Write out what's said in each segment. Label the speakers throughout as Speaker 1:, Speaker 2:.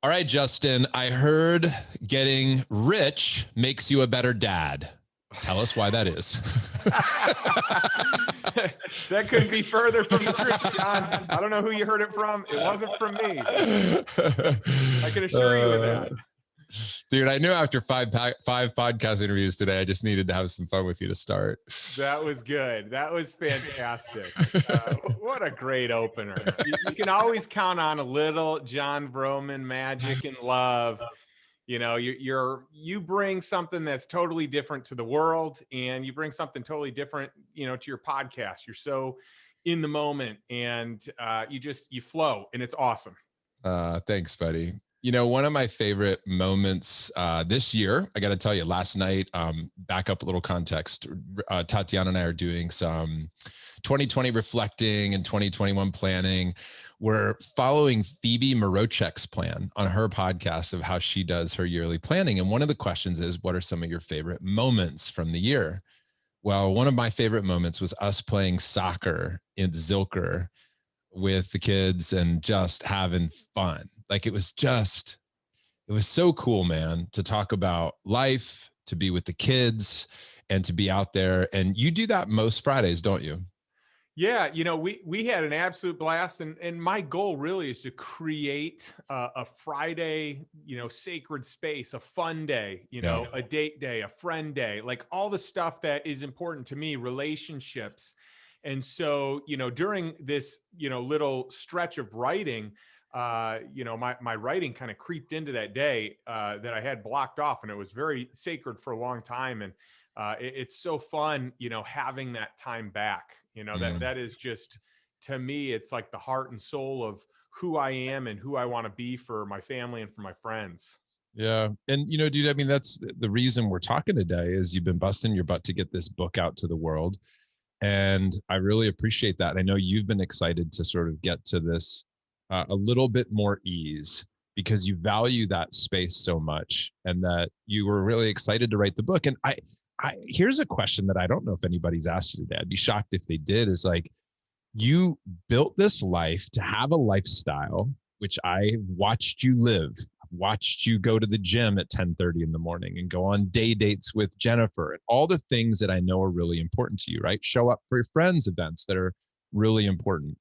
Speaker 1: All right, Justin, I heard getting rich makes you a better dad. Tell us why that is.
Speaker 2: That couldn't be further from the truth, John. I don't know who you heard it from. It wasn't from me. I can assure you of that.
Speaker 1: Dude, I knew after five podcast interviews today, I just needed to have some fun with you to start.
Speaker 2: That was good. That was fantastic. What a great opener. You can always count on a little John Vroman magic and love. You know, you bring something that's totally different to the world, and you bring something totally different, to your podcast. You're so in the moment, and you flow, and it's awesome.
Speaker 1: Thanks, buddy. One of my favorite moments this year, I got to tell you, last night, back up a little context. Tatiana and I are doing some 2020 reflecting and 2021 planning. We're following Phoebe Morochek's plan on her podcast of how she does her yearly planning. And one of the questions is, what are some of your favorite moments from the year? Well, one of my favorite moments was us playing soccer in Zilker with the kids and just having fun. Like it was so cool, man, to talk about life, to be with the kids and to be out there. And you do that most Fridays, don't you?
Speaker 2: Yeah, we had an absolute blast, and my goal really is to create a Friday, sacred space, a fun day, a date day, a friend day, like all the stuff that is important to me, relationships. And so, during this, little stretch of writing, my writing kind of creeped into that day that I had blocked off, and it was very sacred for a long time. And it's so fun, having that time back. That is just, to me, it's like the heart and soul of who I am and who I want to be for my family and for my friends.
Speaker 1: Yeah. And, dude, I mean, that's the reason we're talking today is you've been busting your butt to get this book out to the world. And I really appreciate that. I know you've been excited to sort of get to this a little bit more ease because you value that space so much and that you were really excited to write the book. And here's a question that I don't know if anybody's asked you today. I'd be shocked if they did, is like, you built this life to have a lifestyle, which I watched you live, watched you go to the gym at 10:30 in the morning and go on day dates with Jennifer and all the things that I know are really important to you, right? Show up for your friends' events that are really important.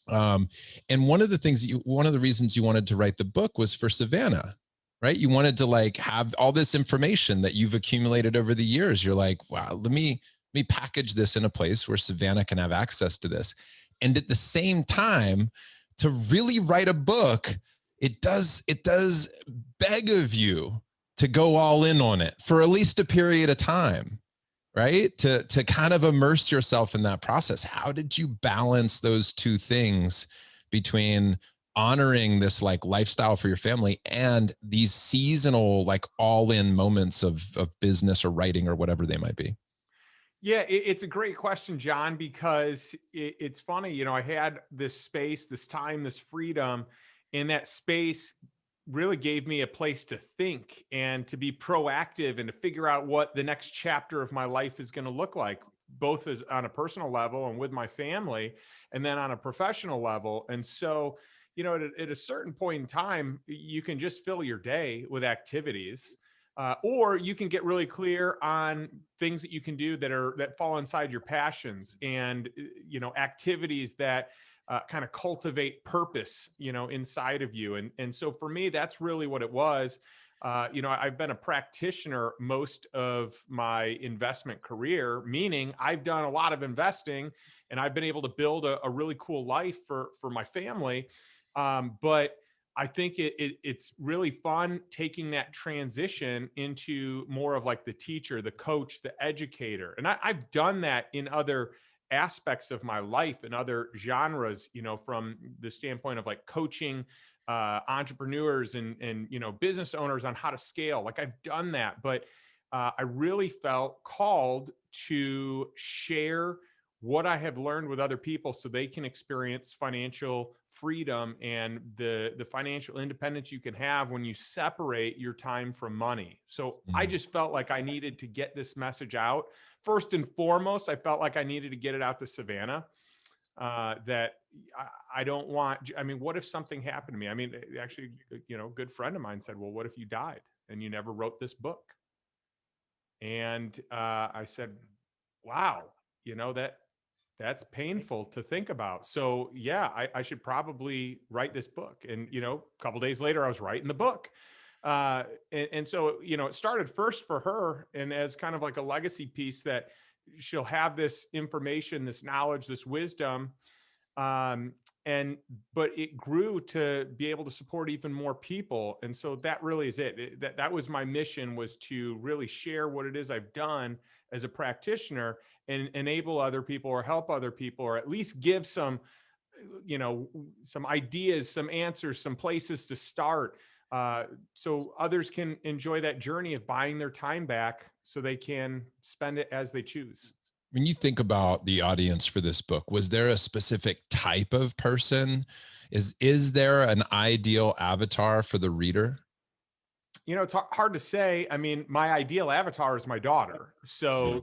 Speaker 1: And one of the reasons you wanted to write the book was for Savannah, right? You wanted to like have all this information that you've accumulated over the years. You're like, wow, let me package this in a place where Savannah can have access to this. And at the same time, to really write a book, it does beg of you to go all in on it for at least a period of time, right? To kind of immerse yourself in that process. How did you balance those two things between honoring this like lifestyle for your family and these seasonal, like all in moments of business or writing or whatever they might be?
Speaker 2: Yeah, it's a great question, John, because it's funny, I had this space, this time, this freedom, and that space really gave me a place to think and to be proactive and to figure out what the next chapter of my life is going to look like, both as on a personal level and with my family, and then on a professional level. And so, at a certain point in time, you can just fill your day with activities. Or you can get really clear on things that you can do that fall inside your passions and activities that kind of cultivate purpose inside of you. And so for me, that's really what it was. I've been a practitioner most of my investment career, meaning I've done a lot of investing and I've been able to build a really cool life for my family. But I think it's really fun taking that transition into more of like the teacher, the coach, the educator. And I've done that in other aspects of my life and other genres, from the standpoint of like coaching entrepreneurs and business owners on how to scale. Like I've done that, but I really felt called to share what I have learned with other people so they can experience financial freedom and the financial independence you can have when you separate your time from money. So I just felt like I needed to get this message out. First and foremost, I felt like I needed to get it out to Savannah. that I don't want. I mean, what if something happened to me? I mean, actually, a good friend of mine said, well, what if you died and you never wrote this book? And I said, wow, that's painful to think about. So yeah, I should probably write this book. And, a couple days later, I was writing the book. And so, it started first for her and as kind of like a legacy piece that she'll have this information, this knowledge, this wisdom. But it grew to be able to support even more people. And so that really is it. That was my mission, was to really share what it is I've done as a practitioner and enable other people or help other people, or at least give some ideas, some answers, some places to start, so others can enjoy that journey of buying their time back so they can spend it as they choose.
Speaker 1: When you think about the audience for this book, was there a specific type of person? Is there an ideal avatar for the reader?
Speaker 2: It's hard to say. I mean, my ideal avatar is my daughter. So,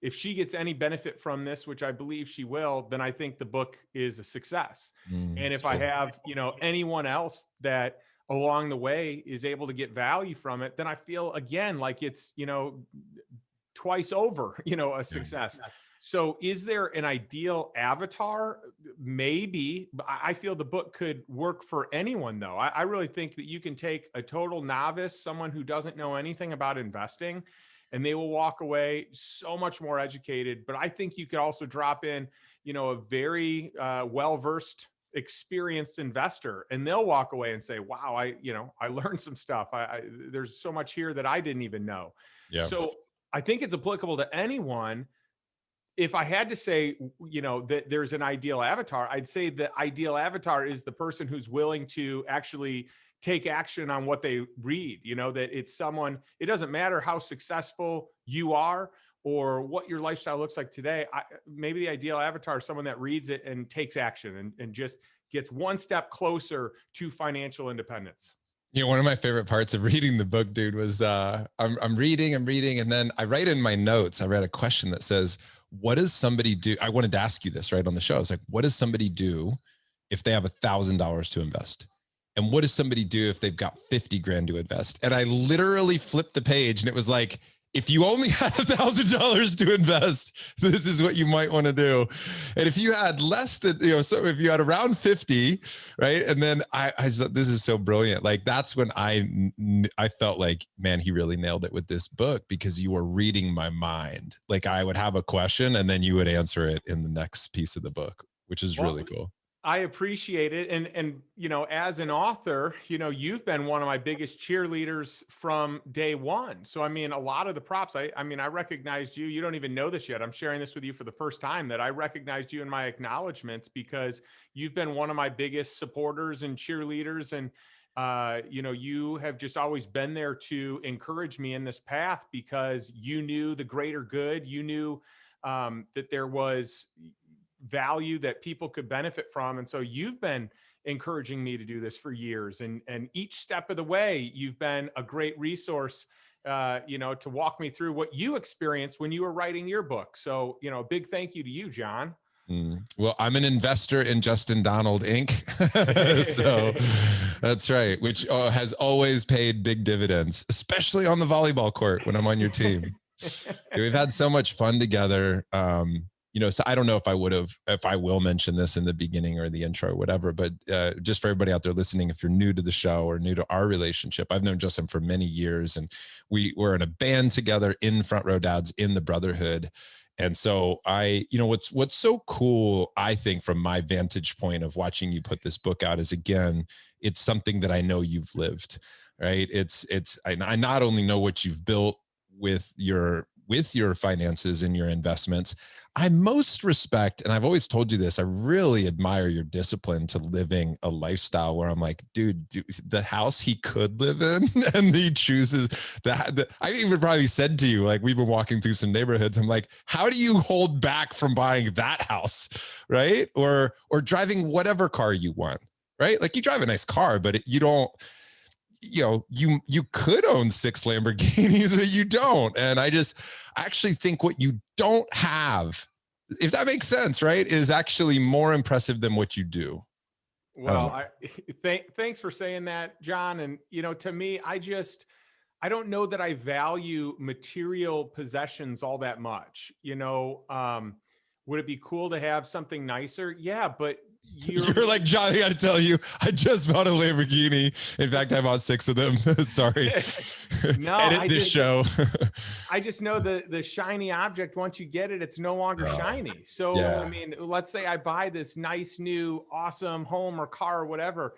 Speaker 2: if she gets any benefit from this, which I believe she will, then I think the book is a success. And if I have, anyone else that along the way is able to get value from it, then I feel again like it's, twice over, a success. Yeah. So is there an ideal avatar? Maybe. I feel the book could work for anyone, though. I really think that you can take a total novice, someone who doesn't know anything about investing, and they will walk away so much more educated. But I think you could also drop in, a very well-versed, experienced investor, and they'll walk away and say, wow, I learned some stuff. There's so much here that I didn't even know. Yeah. So I think it's applicable to anyone. If I had to say, that there's an ideal avatar, I'd say the ideal avatar is the person who's willing to actually take action on what they read, that it's someone, it doesn't matter how successful you are or what your lifestyle looks like today. Maybe the ideal avatar is someone that reads it and takes action and just gets one step closer to financial independence.
Speaker 1: One of my favorite parts of reading the book, dude, was I'm reading, and then I write in my notes, I read a question that says, what does somebody do? I wanted to ask you this right on the show. I was like, what does somebody do if they have $1,000 to invest? And what does somebody do if they've got 50 grand to invest? And I literally flipped the page and it was like, if you only had $1,000 to invest, this is what you might want to do. And if you had less than, so if you had around 50, right? And then I just thought, this is so brilliant. Like, that's when I felt like, man, he really nailed it with this book, because you were reading my mind. Like, I would have a question and then you would answer it in the next piece of the book, which is really cool.
Speaker 2: I appreciate it. And, as an author, you've been one of my biggest cheerleaders from day one. So, I mean, a lot of the props, I recognized you. You don't even know this yet. I'm sharing this with you for the first time, that I recognized you in my acknowledgments, because you've been one of my biggest supporters and cheerleaders. And, you have just always been there to encourage me in this path, because you knew the greater good. You knew that there was value that people could benefit from. And so you've been encouraging me to do this for years. And each step of the way, you've been a great resource, to walk me through what you experienced when you were writing your book. So, a big thank you to you, John.
Speaker 1: Well, I'm an investor in Justin Donald Inc. So that's right. Which has always paid big dividends, especially on the volleyball court when I'm on your team. We've had so much fun together. So I don't know if I will mention this in the beginning or the intro or whatever, but just for everybody out there listening, if you're new to the show or new to our relationship, I've known Justin for many years, and we were in a band together in Front Row Dads in the Brotherhood. And so what's so cool, I think, from my vantage point of watching you put this book out, is, again, it's something that I know you've lived, right? I not only know what you've built with your finances and your investments, I most respect, and I've always told you this, I really admire your discipline to living a lifestyle where I'm like, dude, the house he could live in, and he chooses that. I even probably said to you, like, we've been walking through some neighborhoods, I'm like, how do you hold back from buying that house, right? Or driving whatever car you want, right? Like, you drive a nice car, but you don't, you could own 6 Lamborghinis, but you don't. And I actually think what you don't have if that makes sense, right, is actually more impressive than what you do.
Speaker 2: Well, thanks for saying that, John. And, to me, I don't know that I value material possessions all that much. Would it be cool to have something nicer? Yeah, but
Speaker 1: you're like, John, I got to tell you, I just bought a Lamborghini. In fact, I bought 6 of them. Sorry.
Speaker 2: No,
Speaker 1: Edit this show.
Speaker 2: I just know the shiny object, once you get it, it's no longer shiny. So,
Speaker 1: yeah.
Speaker 2: I mean, let's say I buy this nice new awesome home or car or whatever.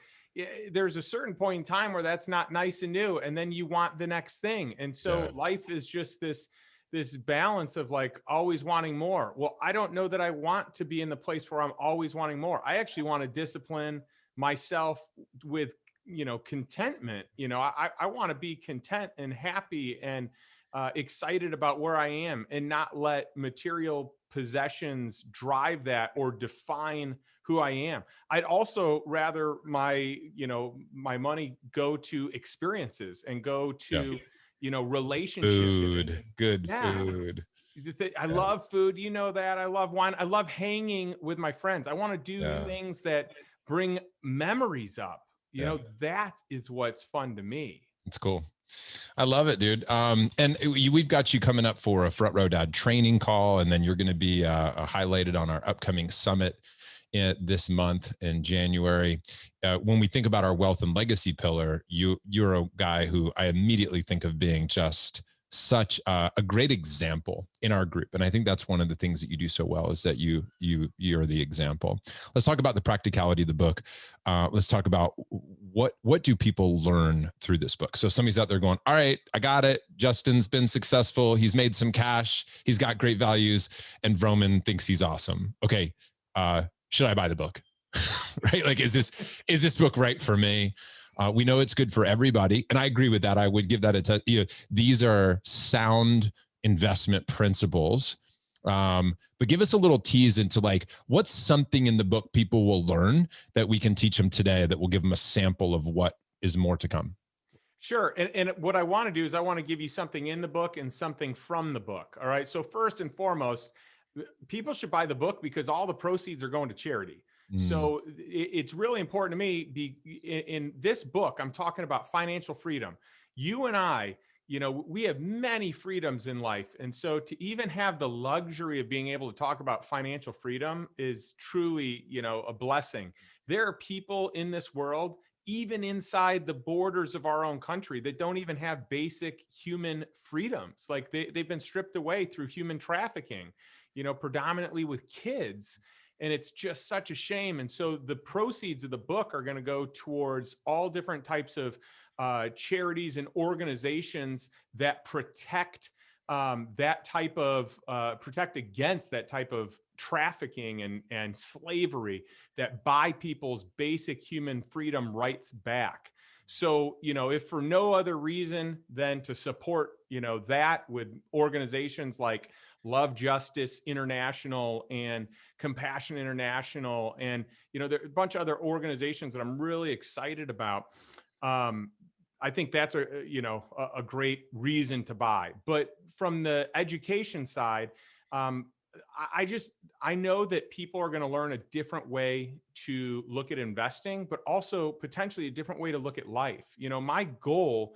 Speaker 2: There's a certain point in time where that's not nice and new, and then you want the next thing. And so life is just this balance of like always wanting more. Well, I don't know that I want to be in the place where I'm always wanting more. I actually want to discipline myself with, contentment. I want to be content and happy and excited about where I am, and not let material possessions drive that or define who I am. I'd also rather my money go to experiences and go to, relationships.
Speaker 1: Food, good food.
Speaker 2: I love food. You know that. I love wine. I love hanging with my friends. I want to do things that bring memories up. That is what's fun to me.
Speaker 1: It's cool. I love it, dude. And we've got you coming up for a Front Row Dad training call, and then you're going to be highlighted on our upcoming summit this month in January. When we think about our wealth and legacy pillar, you're a guy who I immediately think of being just such a great example in our group. And I think that's one of the things that you do so well, is that you're the example. Let's talk about the practicality of the book. Let's talk about what do people learn through this book? So somebody's out there going, all right, I got it. Justin's been successful. He's made some cash. He's got great values. And Vroman thinks he's awesome. Okay. Should I buy the book? Right? Like, is this book right for me? We know it's good for everybody. And I agree with that. I would give that these are sound investment principles. But give us a little tease into like, what's something in the book people will learn that we can teach them today that will give them a sample of what is more to come?
Speaker 2: Sure. And what I want to do is I want to give you something in the book and something from the book. All right. So first and foremost, people should buy the book because all the proceeds are going to charity. So it's really important to me. In this book, I'm talking about financial freedom. You and I, we have many freedoms in life. And so to even have the luxury of being able to talk about financial freedom is truly, a blessing. There are people in this world, even inside the borders of our own country, that don't even have basic human freedoms. Like they've been stripped away through human trafficking, predominantly with kids. And it's just such a shame. And so the proceeds of the book are going to go towards all different types of charities and organizations that protect protect against that type of trafficking and slavery, that buy people's basic human freedom rights back. So, if for no other reason than to support, that with organizations like Love Justice International and Compassion International, and, there are a bunch of other organizations that I'm really excited about. I think that's a great reason to buy. But from the education side, I know that people are going to learn a different way to look at investing, but also potentially a different way to look at life. My goal,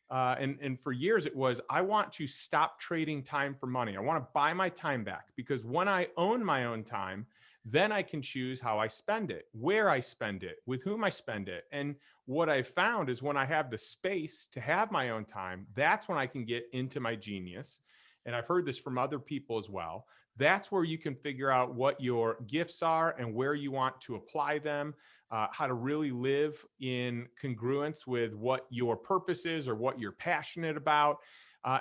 Speaker 2: and for years it was, I want to stop trading time for money. I want to buy my time back, because when I own my own time, then I can choose how I spend it, where I spend it, with whom I spend it. And what I found is when I have the space to have my own time, that's when I can get into my genius. And I've heard this from other people as well. That's where you can figure out what your gifts are and where you want to apply them, how to really live in congruence with what your purpose is or what you're passionate about,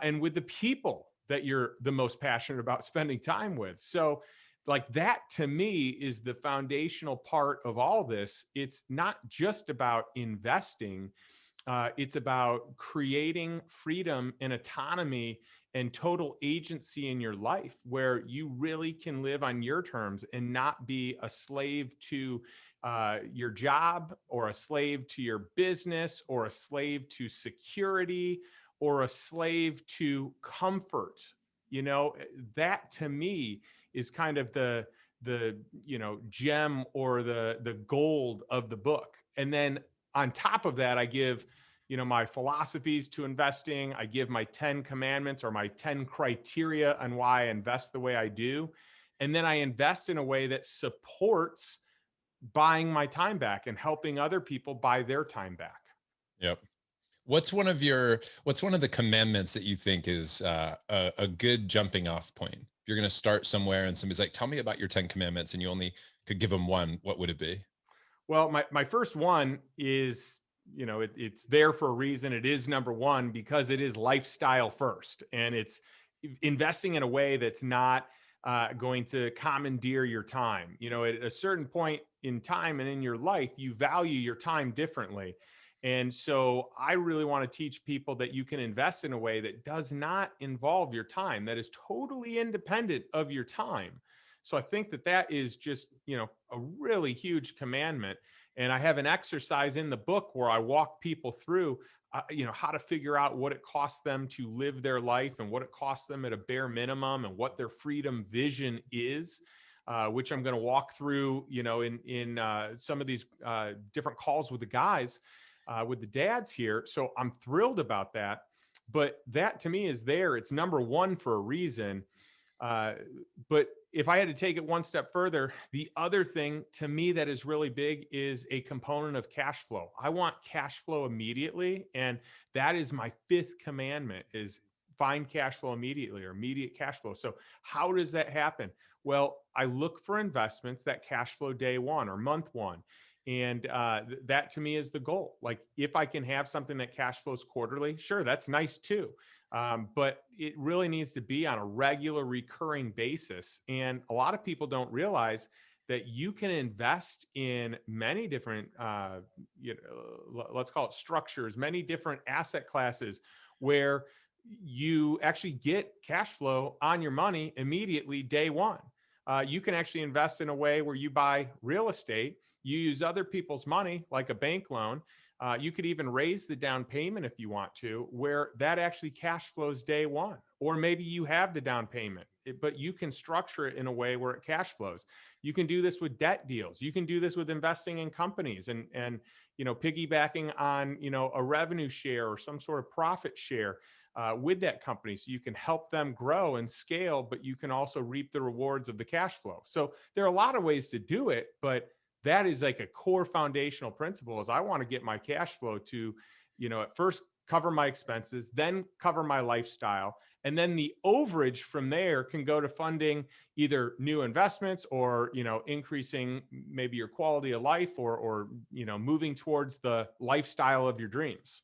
Speaker 2: and with the people that you're the most passionate about spending time with. So like that, to me, is the foundational part of all this. It's not just about investing. It's about creating freedom and autonomy and total agency in your life, where you really can live on your terms and not be a slave to your job, or a slave to your business, or a slave to security, or a slave to comfort. That to me is kind of the gem or the gold of the book. And then on top of that, I give my philosophies to investing. I give my 10 commandments or my 10 criteria on why I invest the way I do. And then I invest in a way that supports buying my time back and helping other people buy their time back.
Speaker 1: Yep. What's one of the commandments that you think is a good jumping off point? If you're going to start somewhere and somebody's like, tell me about your 10 commandments, and you only could give them one, what would it be?
Speaker 2: Well, my first one is, it's there for a reason. It is number one because it is lifestyle first, and it's investing in a way that's not going to commandeer your time. At a certain point in time and in your life, you value your time differently. And so I really want to teach people that you can invest in a way that does not involve your time, that is totally independent of your time. So I think that is just, a really huge commandment. And I have an exercise in the book where I walk people through, how to figure out what it costs them to live their life and what it costs them at a bare minimum and what their freedom vision is, which I'm going to walk through, in some of these different calls with the guys, with the dads here. So I'm thrilled about that. But that to me is there. It's number one for a reason. But if I had to take it one step further, the other thing to me that is really big is a component of cash flow. I want cash flow immediately. And that is my fifth commandment, is find cash flow immediately, or immediate cash flow. So how does that happen? Well, I look for investments that cash flow day one or month one. And that to me is the goal. Like, if I can have something that cash flows quarterly, sure, that's nice too. But it really needs to be on a regular, recurring basis. And a lot of people don't realize that you can invest in many different, let's call it structures, many different asset classes where you actually get cash flow on your money immediately day one. You can actually invest in a way where you buy real estate, you use other people's money, like a bank loan. You could even raise the down payment if you want to, where that actually cash flows day one. Or maybe you have the down payment, but you can structure it in a way where it cash flows. You can do this with debt deals. You can do this with investing in companies and piggybacking on a revenue share or some sort of profit share with that company, so you can help them grow and scale, but you can also reap the rewards of the cash flow. So there are a lot of ways to do it, but that is like a core foundational principle. Is I want to get my cash flow to, at first cover my expenses, then cover my lifestyle. And then the overage from there can go to funding either new investments or, increasing maybe your quality of life or moving towards the lifestyle of your dreams.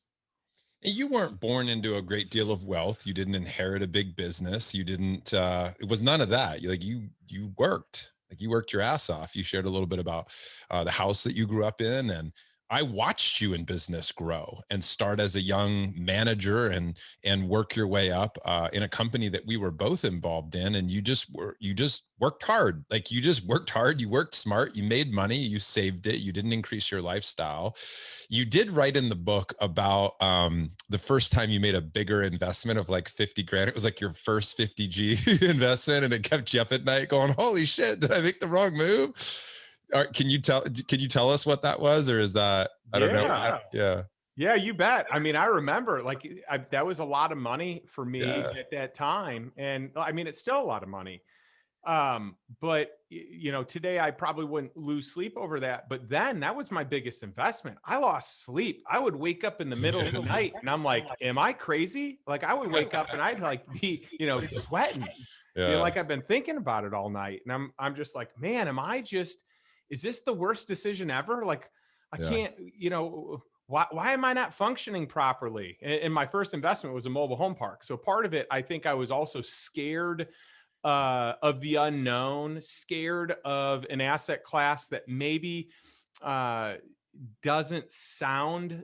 Speaker 1: And you weren't born into a great deal of wealth. You didn't inherit a big business. You didn't, it was none of that. You worked, like you worked your ass off. You shared a little bit about the house that you grew up in, and I watched you in business grow and start as a young manager and work your way up in a company that we were both involved in. And you just worked hard. Like you just worked hard. You worked smart. You made money. You saved it. You didn't increase your lifestyle. You did write in the book about the first time you made a bigger investment of like 50 grand. It was like your first 50G investment, and it kept you up at night going, holy shit, did I make the wrong move? Can you tell us what that was, or is that, I don't know.
Speaker 2: Yeah, you bet. I mean, I remember that was a lot of money for me at that time. And I mean, it's still a lot of money. But today I probably wouldn't lose sleep over that. But then that was my biggest investment. I lost sleep. I would wake up in the middle of the night and I'm like, am I crazy? Like I would wake up and I'd like be, sweating. Like I've been thinking about it all night. And I'm just like, man, is this the worst decision ever? Like I can't, why am I not functioning properly? And my first investment was a mobile home park. So part of it, I think I was also scared of the unknown, scared of an asset class that maybe doesn't sound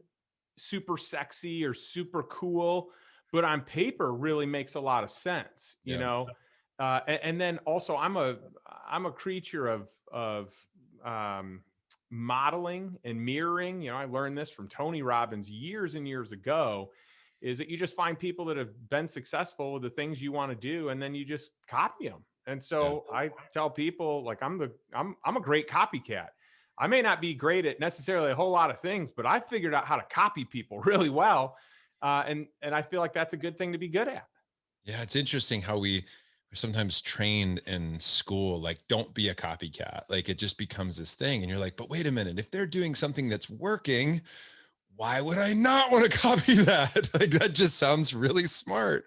Speaker 2: super sexy or super cool, but on paper really makes a lot of sense, and then also I'm a creature of modeling and mirroring. I learned this from Tony Robbins years and years ago, is that you just find people that have been successful with the things you want to do, and then you just copy them. And
Speaker 1: Yeah.
Speaker 2: so I tell people, like, I'm a great copycat. I may not be great at necessarily a whole lot of things, but I figured out how to copy people really well. And I feel like that's a good thing to be good at.
Speaker 1: Yeah, it's interesting how we are sometimes trained in school, like, don't be a copycat. Like, it just becomes this thing. And you're like, but wait a minute, if they're doing something that's working, why would I not want to copy that? Like, that just sounds really smart.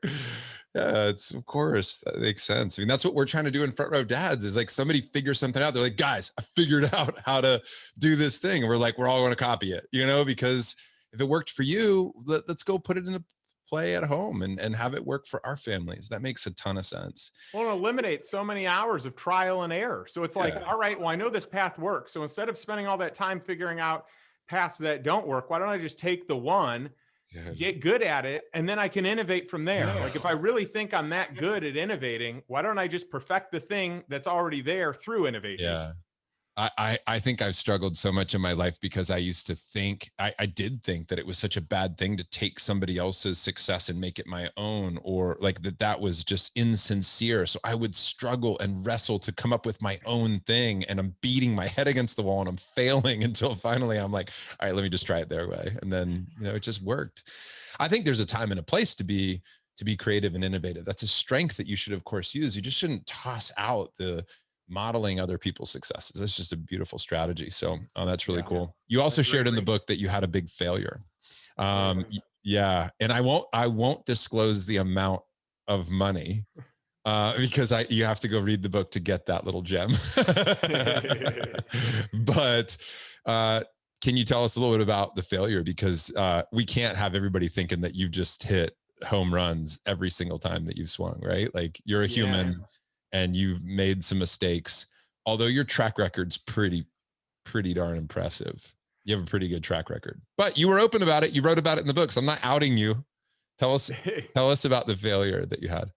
Speaker 1: Yeah, it's, of course, that makes sense. I mean, that's what we're trying to do in Front Row Dads, is like somebody figures something out. They're like, guys, I figured out how to do this thing. And we're like, we're all going to copy it, because if it worked for you, let's go put it in a play at home and have it work for our families. That makes a ton of sense.
Speaker 2: Well, it eliminates so many hours of trial and error. So it's like,
Speaker 1: Yeah.
Speaker 2: all right, well, I know this path works. So instead of spending all that time figuring out paths that don't work, why don't I just take the one,
Speaker 1: Good.
Speaker 2: get good at it, and then I can innovate from there.
Speaker 1: Yeah.
Speaker 2: Like, if I really think I'm that good at innovating, why don't I just perfect the thing that's already there through innovation?
Speaker 1: Yeah. I think I've struggled so much in my life because I used to think, I did think that it was such a bad thing to take somebody else's success and make it my own, or like that was just insincere. So I would struggle and wrestle to come up with my own thing, and I'm beating my head against the wall and I'm failing until finally I'm like, all right, let me just try it their way. And then, it just worked. I think there's a time and a place to be creative and innovative. That's a strength that you should, of course, use. You just shouldn't toss out the modeling other people's successes. That's just a beautiful strategy. So, that's really cool. You also shared in the book that you had a big failure. Yeah. And I won't disclose the amount of money, because you have to go read the book to get that little gem. But, can you tell us a little bit about the failure? Because, we can't have everybody thinking that you've just hit home runs every single time that you've swung, right? Like, you're a human and you've made some mistakes, although your track record's pretty darn impressive. You have a pretty good track record, but you were open about it. You wrote about it in the book. So I'm not outing you. Tell us about the failure that you had.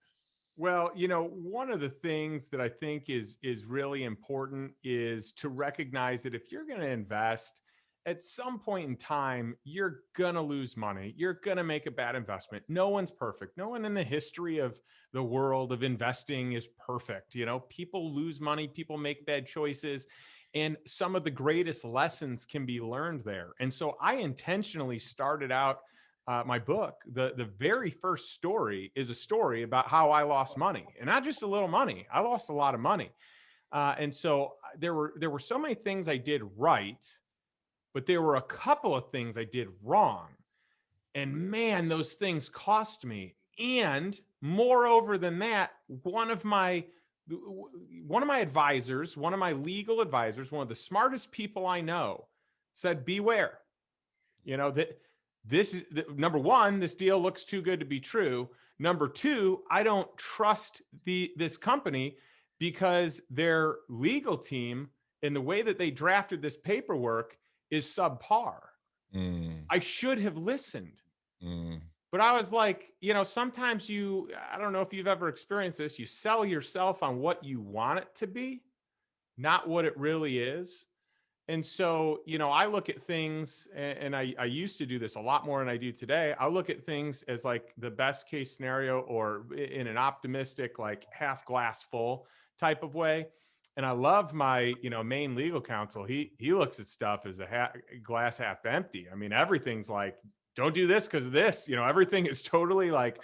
Speaker 2: Well, one of the things that I think is really important is to recognize that if you're going to invest, at some point in time, you're going to lose money. You're going to make a bad investment. No one's perfect. No one in the history of the world of investing is perfect. People lose money, people make bad choices, and some of the greatest lessons can be learned there. And so I intentionally started out my book. The very first story is a story about how I lost money, and not just a little money. I lost a lot of money. And so there were so many things I did right, but there were a couple of things I did wrong. And man, those things cost me. And moreover than that, one of my advisors, one of my legal advisors, one of the smartest people I know, said, beware. That this is number one, this deal looks too good to be true. Number two, I don't trust this company because their legal team and the way that they drafted this paperwork is subpar. I should have listened. But I was like, sometimes I don't know if you've ever experienced this, you sell yourself on what you want it to be, not what it really is. And so, I look at things, and I used to do this a lot more than I do today. I look at things as like the best case scenario, or in an optimistic, like half glass full type of way. And I love my, main legal counsel. He looks at stuff as a glass half empty. I mean, everything's like, don't do this because of this. Everything is totally like,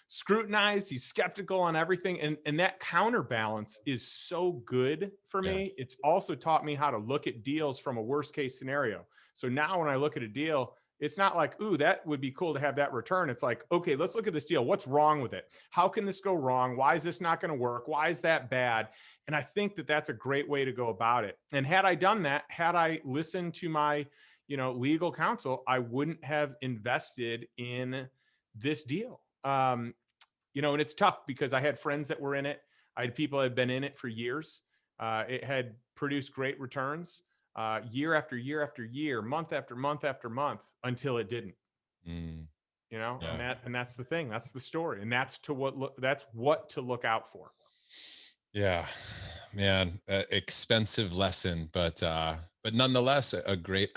Speaker 2: scrutinized. He's skeptical on everything. And that counterbalance is so good for me. It's also taught me how to look at deals from a worst case scenario. So now when I look at a deal, it's not like, ooh, that would be cool to have that return. It's like, okay, let's look at this deal. What's wrong with it? How can this go wrong? Why is this not going to work? Why is that bad? And I think that that's a great way to go about it. And had I done that, had I listened to my, legal counsel, I wouldn't have invested in this deal. And it's tough because I had friends that were in it. I had people that had been in it for years. It had produced great returns year after year after year, month after month after month, until it didn't. And that's the thing. That's the story, and that's what to look out for.
Speaker 1: Yeah, man, expensive lesson, but nonetheless, a great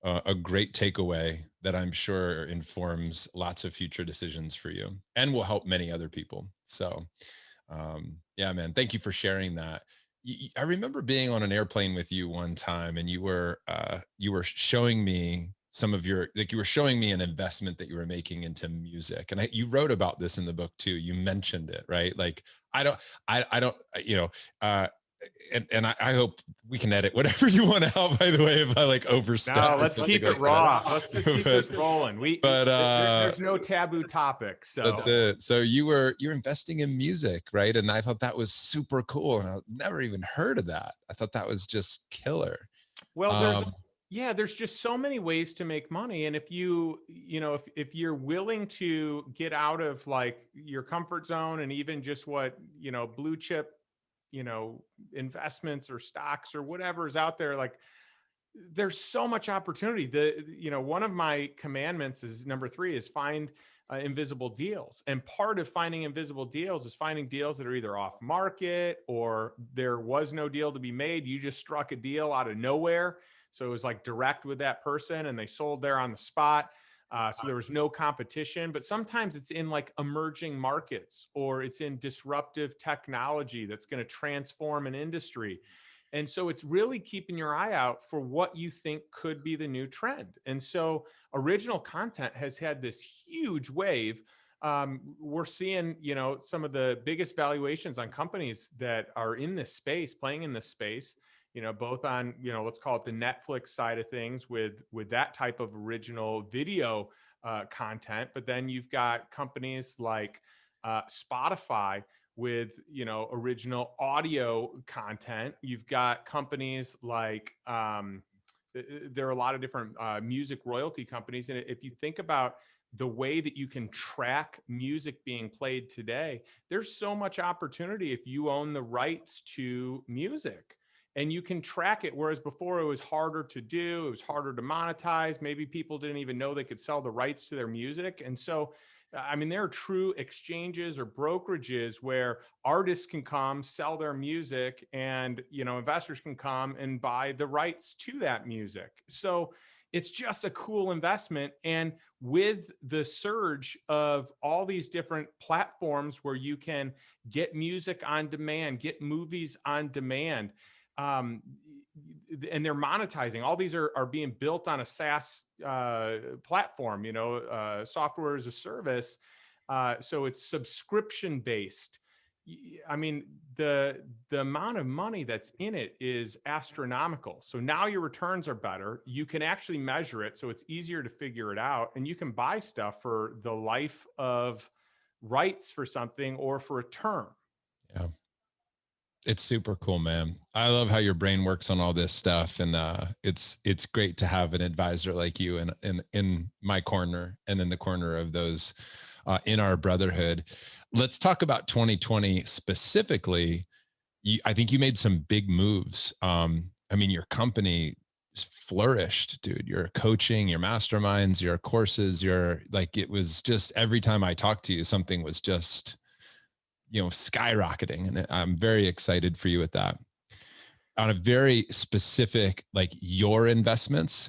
Speaker 1: takeaway that I'm sure informs lots of future decisions for you and will help many other people. So, Yeah, man. Thank you for sharing that. I remember being on an airplane with you one time, and you were showing me some of your, like, you were showing me an investment that you were making into music, and you wrote about this in the book too. You mentioned it, right? Like, I don't, uh, and I hope we can edit whatever you want out, by the way, if I like overstep.
Speaker 2: No, let's keep it
Speaker 1: like
Speaker 2: raw.
Speaker 1: that.
Speaker 2: Let's just keep this rolling.
Speaker 1: But
Speaker 2: There's no taboo topics. So
Speaker 1: that's it. So you're investing in music, right? And I thought that was super cool, and I never even heard of that. I thought that was just killer.
Speaker 2: well, there's just so many ways to make money. And if if you're willing to get out of like your comfort zone and even just what, blue chip, investments or stocks or whatever is out there, like there's so much opportunity. One of my commandments is number 3 is find invisible deals. And part of finding invisible deals is finding deals that are either off market or there was no deal to be made. You just struck a deal out of nowhere. So it was like direct with that person and they sold there on the spot. So there was no competition, but sometimes it's in like emerging markets or it's in disruptive technology that's going to transform an industry. And so it's really keeping your eye out for what you think could be the new trend. And so original content has had this huge wave. We're seeing, some of the biggest valuations on companies that are in this space, playing in this space, both on, let's call it the Netflix side of things with that type of original video content. But then you've got companies like Spotify with original audio content. You've got companies like there are a lot of different music royalty companies, and if you think about the way that you can track music being played today, there's so much opportunity if you own the rights to music and you can track it, whereas before it was harder to do, it was harder to monetize. Maybe people didn't even know they could sell the rights to their music. And so I mean, there are true exchanges or brokerages where artists can come sell their music and, investors can come and buy the rights to that music. So it's just a cool investment. And with the surge of all these different platforms where you can get music on demand, get movies on demand, um, and they're monetizing. All these are being built on a SaaS platform, software as a service. So it's subscription based. I mean, the amount of money that's in it is astronomical. So now your returns are better. You can actually measure it, so it's easier to figure it out, and you can buy stuff for the life of rights for something or for a term.
Speaker 1: Yeah. It's super cool, man. I love how your brain works on all this stuff, and it's great to have an advisor like you in my corner and in the corner of those in our brotherhood. Let's talk about 2020 specifically. I think you made some big moves. I mean, your company flourished, dude. Your coaching, your masterminds, your courses, it was just every time I talked to you, something was just skyrocketing, and I'm very excited for you with that. On a very specific, like your investments,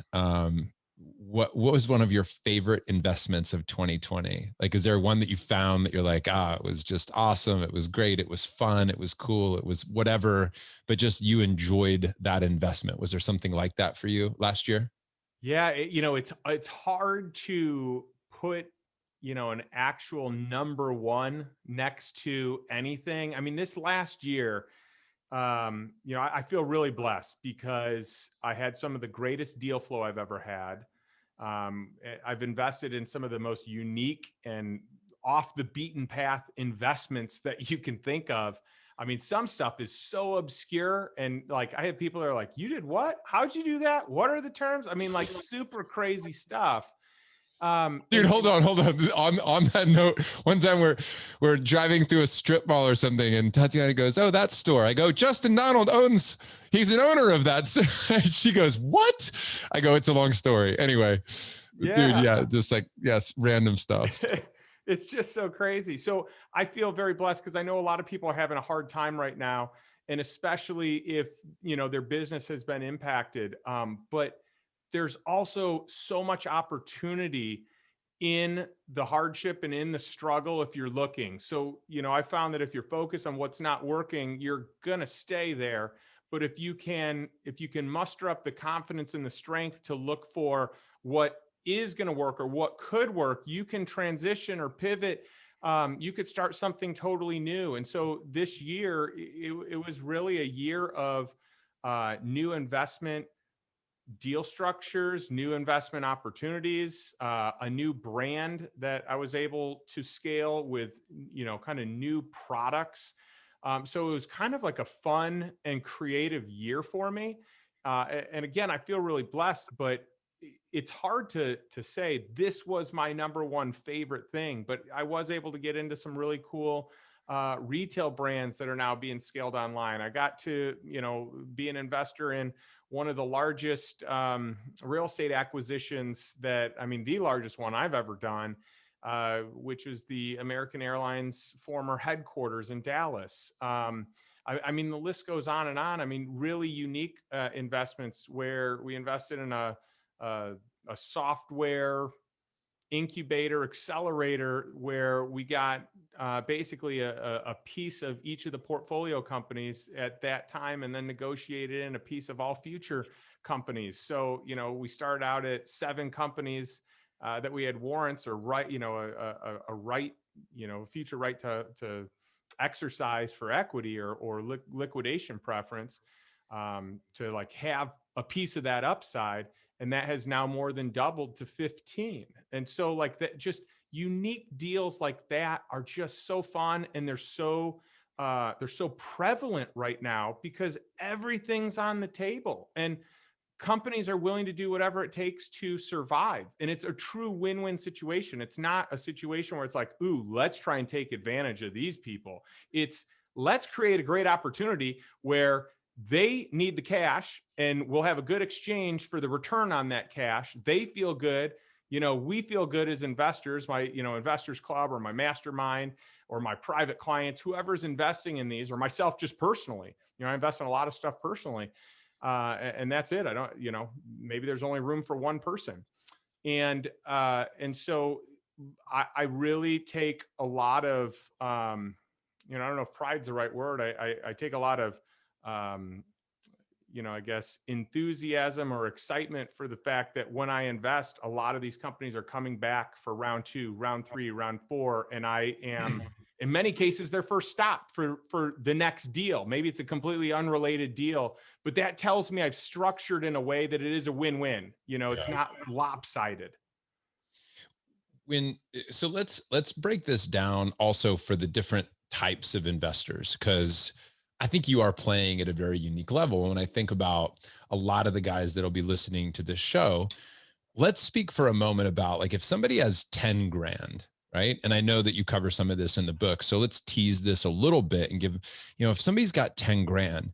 Speaker 1: what was one of your favorite investments of 2020? Like, is there one that you found that you're like, it was just awesome, it was great, it was fun, it was cool, it was whatever, but just you enjoyed that investment? Was there something like that for you last year?
Speaker 2: Yeah, it's hard to put an actual number one next to anything. I mean, this last year, I feel really blessed because I had some of the greatest deal flow I've ever had. I've invested in some of the most unique and off the beaten path investments that you can think of. I mean, some stuff is so obscure. And like, I have people that are like, you did what? How'd you do that? What are the terms? I mean, like super crazy stuff.
Speaker 1: Dude, hold on. On that note, one time we're driving through a strip mall or something, and Tatiana goes, "Oh, that store." I go, "Justin Donald owns. He's an owner of that." She goes, "What?" I go, "It's a long story." Anyway, dude, yeah, just like yes, random stuff.
Speaker 2: It's just so crazy. So I feel very blessed because I know a lot of people are having a hard time right now, and especially if their business has been impacted. But there's also so much opportunity in the hardship and in the struggle if you're looking. So, I found that if you're focused on what's not working, you're going to stay there. But if you can muster up the confidence and the strength to look for what is going to work or what could work, you can transition or pivot. You could start something totally new. And so this year, it was really a year of new investment deal structures, new investment opportunities, a new brand that I was able to scale with, kind of new products. So it was kind of like a fun and creative year for me. And again, I feel really blessed, but it's hard to say this was my number one favorite thing, but I was able to get into some really cool retail brands that are now being scaled online. I got to, be an investor in one of the largest real estate acquisitions the largest one I've ever done, which is the American Airlines former headquarters in Dallas. The list goes on and on. Really unique investments where we invested in a software incubator accelerator where we got basically a piece of each of the portfolio companies at that time, and then negotiated in a piece of all future companies. So, we started out at 7 companies that we had warrants or right, a right, future right to exercise for equity or liquidation preference, to like have a piece of that upside. And that has now more than doubled to 15. And so like that, just unique deals like that are just so fun. And they're so prevalent right now because everything's on the table and companies are willing to do whatever it takes to survive. And it's a true win-win situation. It's not a situation where it's like, ooh, let's try and take advantage of these people. It's let's create a great opportunity where they need the cash and we'll have a good exchange for the return on that cash. They feel good. We feel good as investors, my, investors club or my mastermind or my private clients, whoever's investing in these, or myself just personally, I invest in a lot of stuff personally. And that's it. I don't, maybe there's only room for one person. And so I really take a lot of, I don't know if pride's the right word. I take a lot of, I guess enthusiasm or excitement for the fact that when I invest, a lot of these companies are coming back for round 2, round 3, round 4. And I am, in many cases, their first stop for the next deal. Maybe it's a completely unrelated deal, but that tells me I've structured in a way that it is a win-win. It's not lopsided.
Speaker 1: So let's break this down also for the different types of investors, because I think you are playing at a very unique level. When I think about a lot of the guys that'll be listening to this show, let's speak for a moment about like if somebody has 10 grand, right? And I know that you cover some of this in the book. So let's tease this a little bit and give, if somebody's got 10 grand,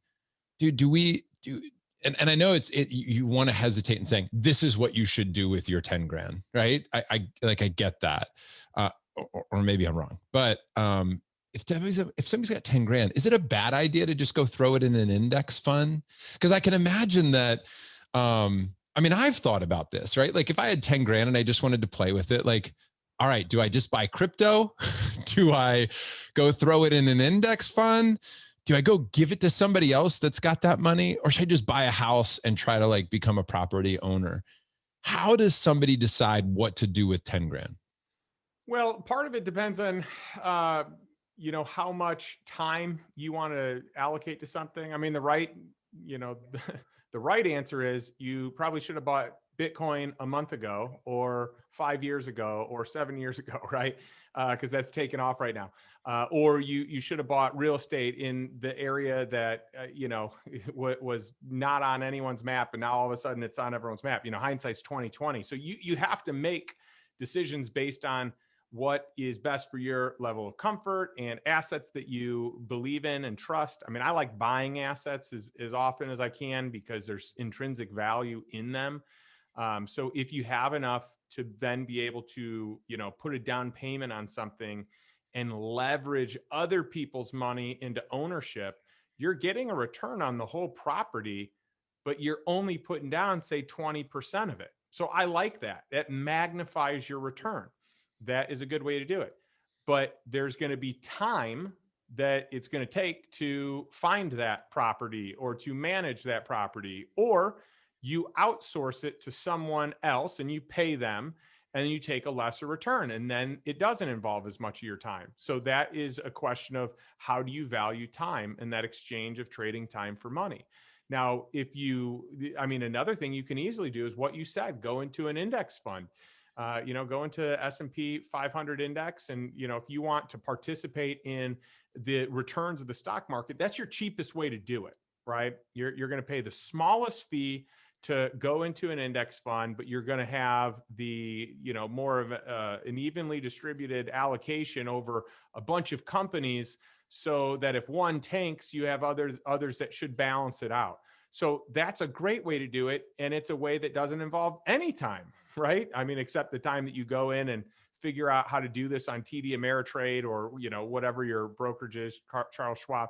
Speaker 1: and I know you want to hesitate in saying, this is what you should do with your 10 grand, right? I get that. Or maybe I'm wrong, but, if somebody's got 10 grand, is it a bad idea to just go throw it in an index fund? Because I can imagine that, I've thought about this, right? Like if I had 10 grand and I just wanted to play with it, like, all right, do I just buy crypto? Do I go throw it in an index fund? Do I go give it to somebody else that's got that money? Or should I just buy a house and try to like become a property owner? How does somebody decide what to do with 10 grand?
Speaker 2: Well, part of it depends on, how much time you want to allocate to something. The right, the right answer is you probably should have bought Bitcoin a month ago or 5 years ago or 7 years ago, right? Because that's taken off right now. Or you should have bought real estate in the area that, was not on anyone's map. And now all of a sudden it's on everyone's map. Hindsight's 2020. So you have to make decisions based on what is best for your level of comfort and assets that you believe in and trust. I like buying assets as often as I can because there's intrinsic value in them. So if you have enough to then be able to, put a down payment on something and leverage other people's money into ownership, you're getting a return on the whole property, but you're only putting down, say, 20% of it. So I like that. That magnifies your return. that is a good way to do it. But there's going to be time that it's going to take to find that property or to manage that property, or you outsource it to someone else and you pay them and you take a lesser return, and then it doesn't involve as much of your time. So that is a question of how do you value time and that exchange of trading time for money. Now, another thing you can easily do is what you said, go into an index fund. Go into S&P 500 index. And, if you want to participate in the returns of the stock market, that's your cheapest way to do it, right? You're going to pay the smallest fee to go into an index fund, but you're going to have the, more of an evenly distributed allocation over a bunch of companies, so that if one tanks, you have others that should balance it out. So that's a great way to do it. And it's a way that doesn't involve any time, right? Except the time that you go in and figure out how to do this on TD Ameritrade or, whatever your brokerage is, Charles Schwab.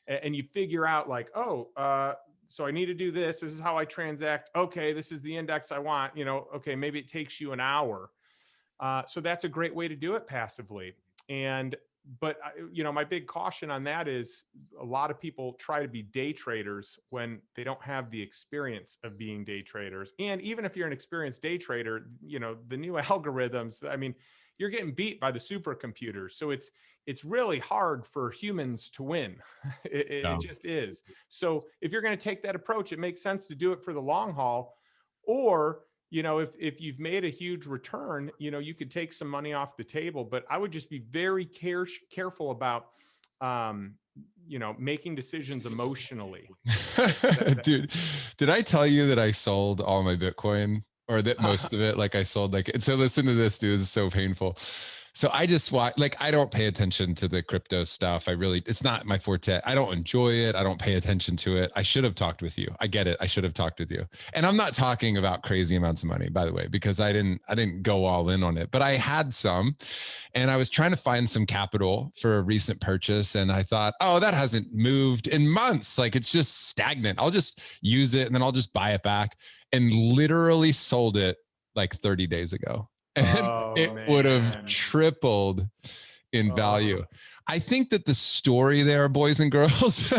Speaker 2: And you figure out like, so I need to do this. This is how I transact. Okay, this is the index I want. Okay, maybe it takes you an hour. So that's a great way to do it passively. But my big caution on that is a lot of people try to be day traders when they don't have the experience of being day traders. And even if you're an experienced day trader, the new algorithms, you're getting beat by the supercomputers. So it's really hard for humans to win. It just is. So if you're going to take that approach, it makes sense to do it for the long haul. Or if you've made a huge return, you could take some money off the table. But I would just be very careful about, making decisions emotionally.
Speaker 1: Dude, did I tell you that I sold all my Bitcoin, or that most of it? Like I sold so listen to this, dude. This is so painful. So I just watch, I don't pay attention to the crypto stuff. It's not my forte. I don't enjoy it. I don't pay attention to it. I should have talked with you. I get it. I should have talked with you. And I'm not talking about crazy amounts of money, by the way, because I didn't go all in on it, but I had some, and I was trying to find some capital for a recent purchase. And I thought, oh, that hasn't moved in months. It's just stagnant. I'll just use it and then I'll just buy it back, and literally sold it 30 days ago. And it would have tripled in value. I think that the story there, boys and girls,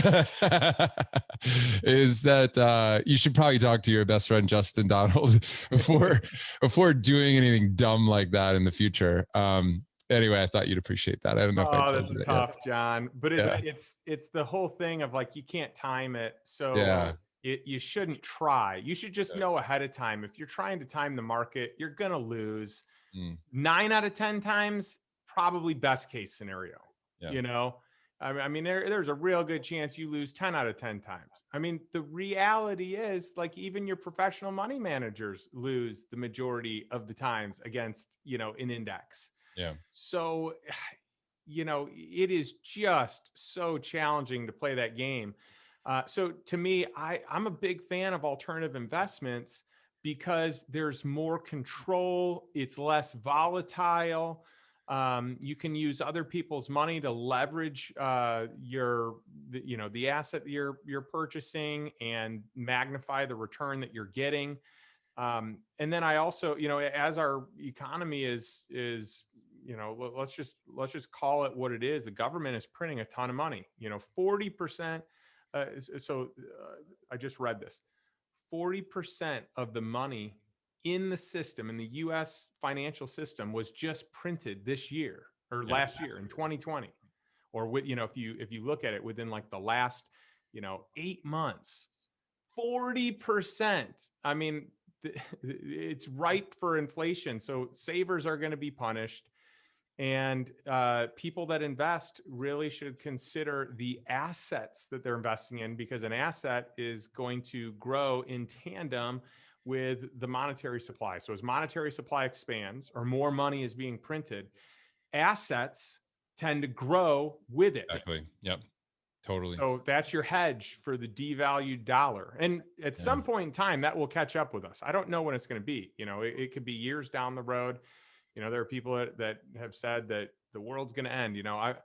Speaker 1: is that you should probably talk to your best friend, Justin Donald, before doing anything dumb like that in the future. Anyway, I thought you'd appreciate that. I don't know if I told
Speaker 2: that's
Speaker 1: you that
Speaker 2: tough,
Speaker 1: yet.
Speaker 2: John, but it's the whole thing of you can't time it. So you shouldn't try. You should just know ahead of time. If you're trying to time the market, you're going to lose 9 out of 10 times, probably best case scenario. There's a real good chance you lose 10 out of 10 times. The reality is even your professional money managers lose the majority of the times against, an index.
Speaker 1: Yeah.
Speaker 2: So, it is just so challenging to play that game. So to me, I'm a big fan of alternative investments because there's more control. It's less volatile. You can use other people's money to leverage the asset that you're purchasing and magnify the return that you're getting. And then I also, as our economy is let's just call it what it is. The government is printing a ton of money. 40%. I just read this. 40% of the money in the system, in the U.S. financial system, was just printed this year or last year in 2020, or if you look at it within the last 8 months, 40%. It's ripe for inflation. So savers are going to be punished. And people that invest really should consider the assets that they're investing in, because an asset is going to grow in tandem with the monetary supply. So as monetary supply expands or more money is being printed, assets tend to grow with it.
Speaker 1: Exactly. Yep. Totally.
Speaker 2: So that's your hedge for the devalued dollar. And at some point in time, that will catch up with us. I don't know when it's going to be. It could be years down the road. There are people that have said that the world's going to end. I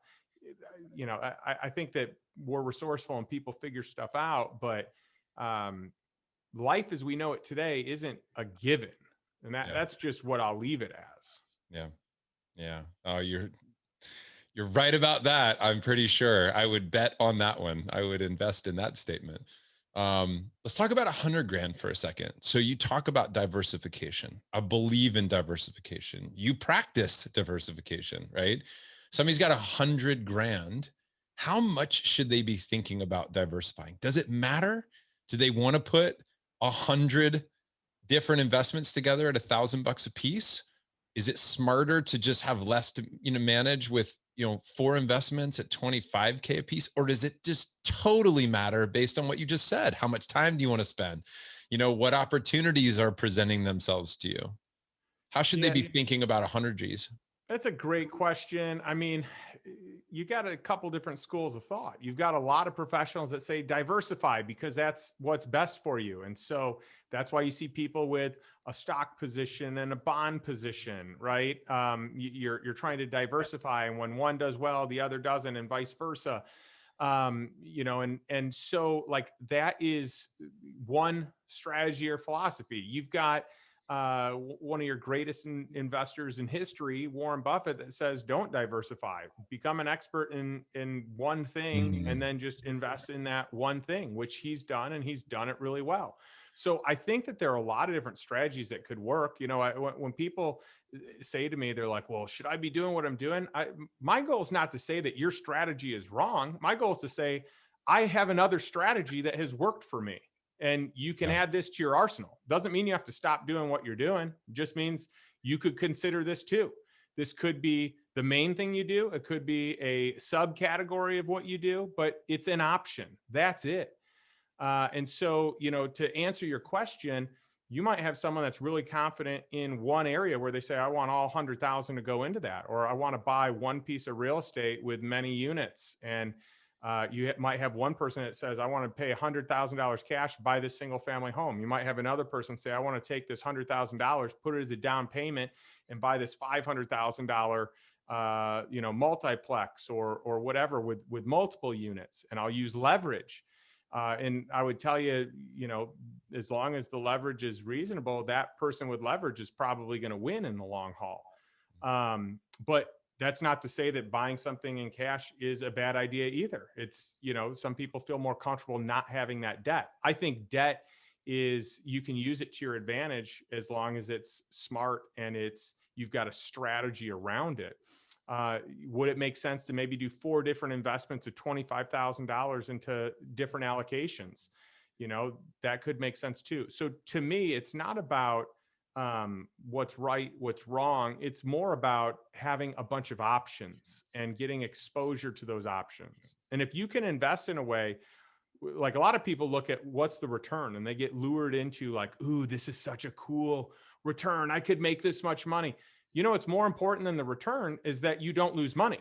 Speaker 2: think that we're resourceful and people figure stuff out, but life as we know it today isn't a given. And that's just what I'll leave it as.
Speaker 1: Yeah. Yeah. Oh, you're right about that. I'm pretty sure I would bet on that one. I would invest in that statement. Let's talk about 100 grand for a second. So you talk about diversification. I believe in diversification. You practice diversification, right? Somebody's got 100 grand. How much should they be thinking about diversifying? Does it matter? Do they want to put 100 different investments together at $1,000 a piece? Is it smarter to just have less to manage with 4 investments at 25K a piece? Or does it just totally matter based on what you just said? How much time do you want to spend? What opportunities are presenting themselves to you? How should they
Speaker 2: Yeah,
Speaker 1: be thinking about 100 G's?
Speaker 2: that's a great question. I mean, you got a couple different schools of thought. You've got a lot of professionals that say diversify because that's what's best for you. And so that's why you see people with a stock position and a bond position, right? You're trying to diversify, and when one does well, the other doesn't, and vice versa. And so like that is one strategy or philosophy. You've got one of your greatest investors in history, Warren Buffett, that says don't diversify, become an expert in one thing, and then just invest in that one thing, which he's done, and he's done it really well. So I think that there are a lot of different strategies that could work. When people say to me, they're like, well, should I be doing what I'm doing? My goal is not to say that your strategy is wrong. My goal is to say, I have another strategy that has worked for me, and you can add this to your arsenal. Doesn't mean you have to stop doing what you're doing. It just means you could consider this too. This could be the main thing you do. It could be a subcategory of what you do, but it's an option. That's it. And so, to answer your question, you might have someone that's really confident in one area where they say, I want all 100,000 to go into that, or I want to buy one piece of real estate with many units. And you might have one person that says, I want to pay $100,000 cash, buy this single family home. You might have another person say, I want to take this $100,000, put it as a down payment, and buy this $500,000 multiplex or whatever with multiple units. And I'll use leverage. And I would tell you, as long as the leverage is reasonable, that person with leverage is probably going to win in the long haul. But that's not to say that buying something in cash is a bad idea either. It's, some people feel more comfortable not having that debt. I think debt is, you can use it to your advantage as long as it's smart and you've got a strategy around it. Would it make sense to maybe do 4 different investments of $25,000 into different allocations? That could make sense too. So to me, it's not about what's right, what's wrong. It's more about having a bunch of options and getting exposure to those options. And if you can invest in a way, like a lot of people look at what's the return and they get lured into like, ooh, this is such a cool return. I could make this much money. What's more important than the return is that you don't lose money.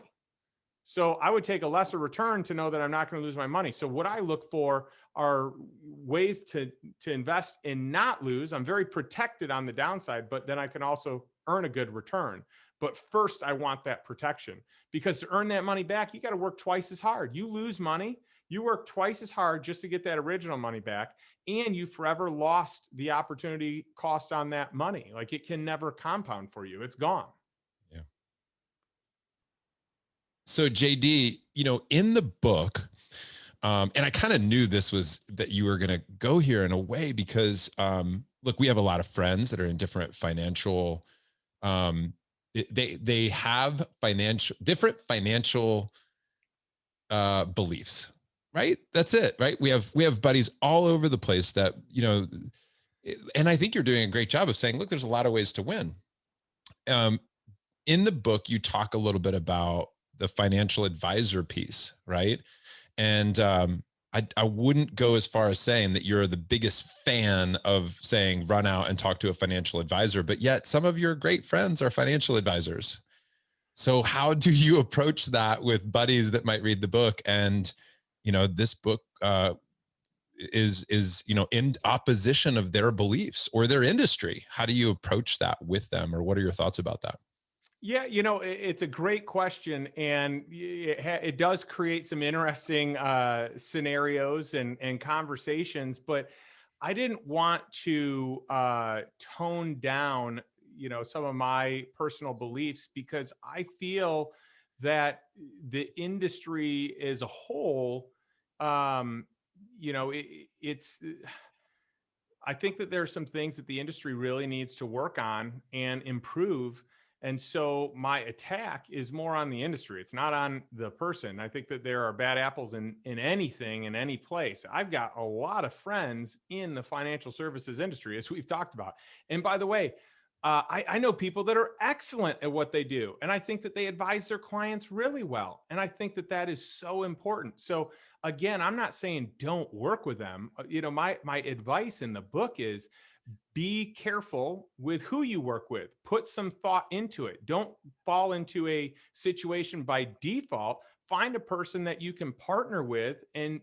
Speaker 2: So I would take a lesser return to know that I'm not going to lose my money. So what I look for are ways to invest and not lose. I'm very protected on the downside, but then I can also earn a good return. But first, I want that protection, because to earn that money back, you got to work twice as hard. You lose money, you work twice as hard just to get that original money back, and you forever lost the opportunity cost on that money. Like, it can never compound for you. It's gone.
Speaker 1: Yeah. So JD, in the book, and I kind of knew that you were going to go here in a way, because look, we have a lot of friends that are in different financial, they have different financial beliefs, right? That's it, right? We have buddies all over the place that, and I think you're doing a great job of saying, look, there's a lot of ways to win. In the book, you talk a little bit about the financial advisor piece, right? And I wouldn't go as far as saying that you're the biggest fan of saying run out and talk to a financial advisor, but yet some of your great friends are financial advisors. So how do you approach that with buddies that might read the book? And this book is in opposition of their beliefs or their industry. How do you approach that with them, or what are your thoughts about that?
Speaker 2: Yeah, it's a great question, and it does create some interesting scenarios and conversations. But I didn't want to tone down, some of my personal beliefs, because I feel that the industry as a whole, um, it's I think that there are some things that the industry really needs to work on and improve. And so my attack is more on the industry. It's not on the person. I think that there are bad apples in anything, in any place. I've got a lot of friends in the financial services industry, as we've talked about. And by the way, I know people that are excellent at what they do. And I think that they advise their clients really well. And I think that that is so important. So again, I'm not saying don't work with them. My advice in the book is be careful with who you work with. Put some thought into it. Don't fall into a situation by default. Find a person that you can partner with and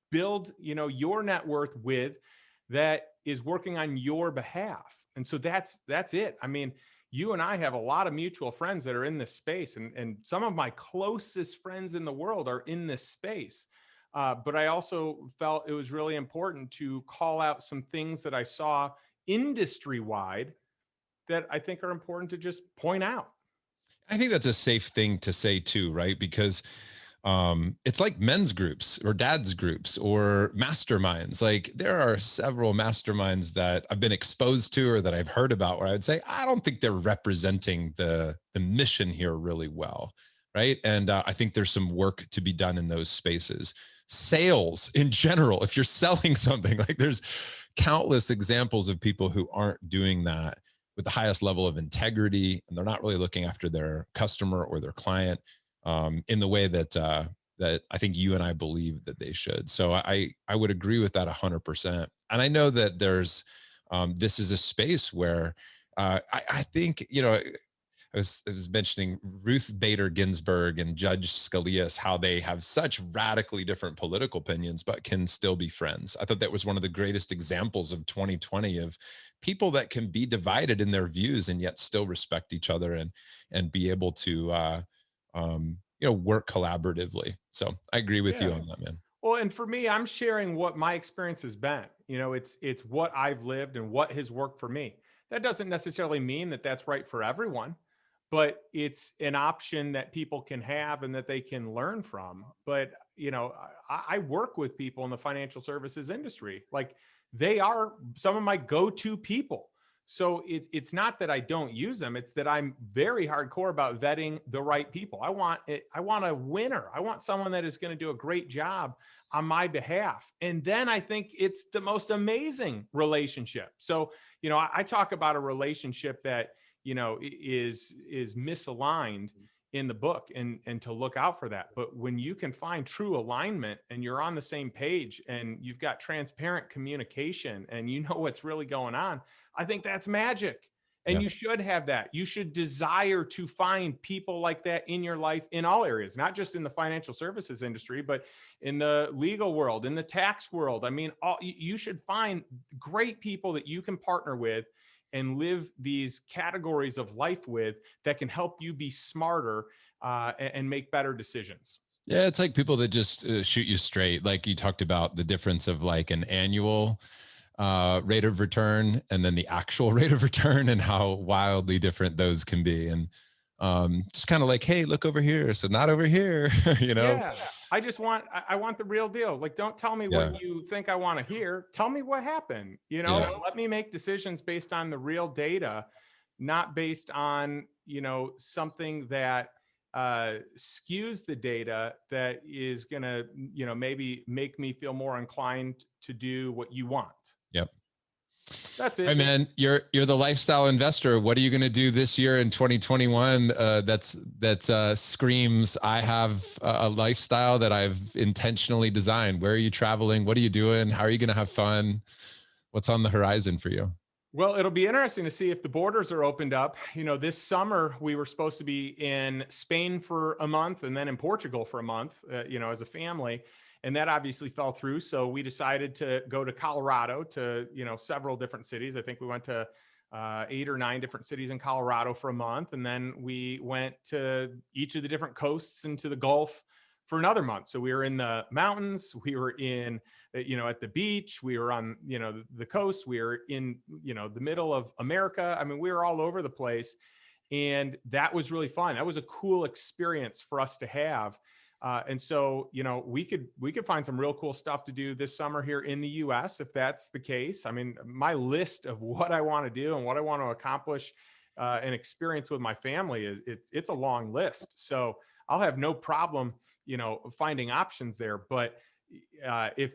Speaker 2: build, your net worth with, that is working on your behalf. And so that's it. I mean, you and I have a lot of mutual friends that are in this space, and some of my closest friends in the world are in this space. But I also felt it was really important to call out some things that I saw industry wide that I think are important to just point out.
Speaker 1: I think that's a safe thing to say too, right? Because it's like men's groups or dad's groups or masterminds. Like there are several masterminds that I've been exposed to or that I've heard about where I would say, I don't think they're representing the mission here really well. Right. And I think there's some work to be done in those spaces. Sales in general, if you're selling something, like there's countless examples of people who aren't doing that with the highest level of integrity, and they're not really looking after their customer or their client in the way that that I think you and I believe that they should. So I would agree with that 100%. And I know that there's this is a space where I think I was mentioning Ruth Bader Ginsburg and Judge Scalia, how they have such radically different political opinions, but can still be friends. I thought that was one of the greatest examples of 2020 of people that can be divided in their views and yet still respect each other and be able to work collaboratively. So I agree with you
Speaker 2: Yeah.
Speaker 1: on that, man.
Speaker 2: Well, and for me, I'm sharing what my experience has been. It's what I've lived and what has worked for me. That doesn't necessarily mean that that's right for everyone, but it's an option that people can have and that they can learn from. But I work with people in the financial services industry. Like they are some of my go-to people. So it's not that I don't use them. It's that I'm very hardcore about vetting the right people. I want a winner. I want someone that is going to do a great job on my behalf. And then I think it's the most amazing relationship. So, I talk about a relationship that, is misaligned in the book, and to look out for that. But when you can find true alignment and you're on the same page and you've got transparent communication and you know what's really going on, I think that's magic. And
Speaker 1: Yeah.
Speaker 2: you should have that. You should desire to find people like that in your life in all areas, not just in the financial services industry, but in the legal world, in the tax world. I mean, you should find great people that you can partner with and live these categories of life with, that can help you be smarter and make better decisions.
Speaker 1: Yeah, it's like people that just shoot you straight. Like you talked about the difference of like an annual rate of return and then the actual rate of return and how wildly different those can be. And just kind of like, hey, look over here. So not over here, you know?
Speaker 2: Yeah. I want the real deal. Like, don't tell me
Speaker 1: Yeah.
Speaker 2: what you think I want to hear. Tell me what happened.
Speaker 1: Yeah.
Speaker 2: Let me make decisions based on the real data, not based on, something that skews the data, that is going to, maybe make me feel more inclined to do what you want.
Speaker 1: Yep.
Speaker 2: That's
Speaker 1: All right,
Speaker 2: it.
Speaker 1: man. You're the lifestyle investor. What are you going to do this year in 2021? That screams, I have a lifestyle that I've intentionally designed. Where are you traveling? What are you doing? How are you going to have fun? What's on the horizon for you?
Speaker 2: Well, it'll be interesting to see if the borders are opened up. This summer we were supposed to be in Spain for a month and then in Portugal for a month, as a family. And that obviously fell through. So we decided to go to Colorado, to, several different cities. I think we went to 8 or 9 different cities in Colorado for a month. And then we went to each of the different coasts and to the Gulf for another month. So we were in the mountains, we were in, at the beach, we were on, the coast, we were in, the middle of America. I mean, we were all over the place. And that was really fun. That was a cool experience for us to have. And so, we could find some real cool stuff to do this summer here in the US, if that's the case. I mean, my list of what I want to do and what I want to accomplish and experience with my family it's a long list. So I'll have no problem, finding options there. But if